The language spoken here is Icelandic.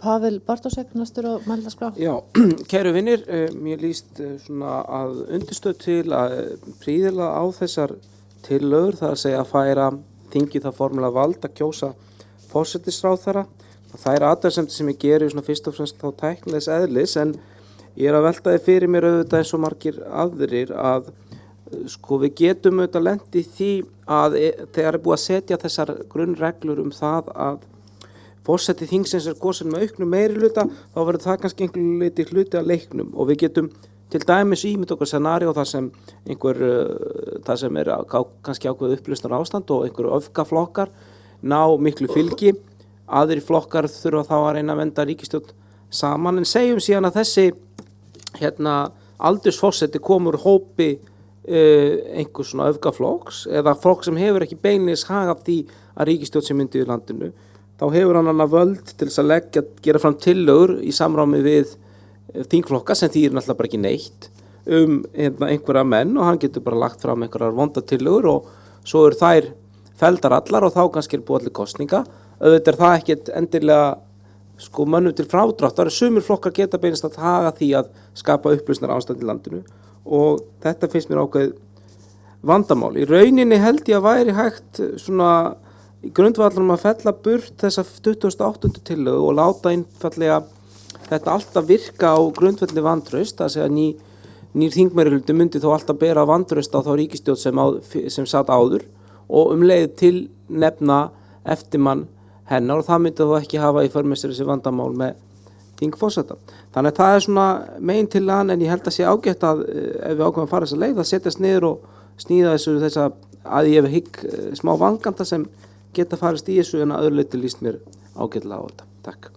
Pavel Bartósek næstur á mælendaskrá. Já, kæru vinir, mér líst svona að undirstöð til að príðilega á þessar tillögur, það að segja að færa þingið það formulega vald að kjósa forsætisráðherra. Það er athugasemdir sem ég geri svona fyrst og fremst þá tæknilegs eðlis, en ég er að velta því fyrir mér auðvitað eins og margir aðrir að sko við getum auðvitað lent í því að þegar er búið að setja þessar grunnreglur það að forseti þingsins kosin með auknum meirihluta, þá verður það kannski einhver liti hluti af leiknum og við getum til dæmis ímynd okkar scenaríó þar sem það sem er kannski ákveðið upplausnar ástand og einhver öfgaflokkar ná miklu fylgi, aðrir flokkar þurfa þá að reyna að venda ríkisstjórn saman, en segjum síðan að þessi aldursforseti komur hópi einhver svona öfgaflokks eða flokk sem hefur ekki beinlis hag af því að ríkisstjórn sem myndi í landinu, þá hefur hann annað völd til þess að gera fram tillögur í samrámi við þingflokka sem þýðir náttúrulega bara ekki neitt einhverja menn og hann getur bara lagt fram einhverjar vondatillögur og svo eru þær felldar allar og þá kannski er búið allir kosninga. Auðvitað er það ekkert endilega sko mönnum til frádráttar, sumir flokkar geta beinast að haga því að skapa upplausnar ástand í landinu og þetta finnst mér ákveðið vandamál. Í rauninni held ég að væri hægt svona í grundvallanum að fella burt þessa 28. tillögu og láta einfallega þetta alltaf virka á grundvalli vantraust, það segja nýr þingmeirihluti myndi þó alltaf bera vantraust á þá ríkisstjórn sem satt áður og leið til nefna eftirmann hennar og það myndi þó ekki hafa í för með sér þessi vandamál með þingforseta. Þannig að það er svona megintillagan, en ég held að sé ágætt að ef við ákveðum að fara þessa leið að setjast niður og sníða þessa að ég hygg smá vanganda sem geta farist í þessu en að öðru leyti líst mér ágætlega á þetta. Takk.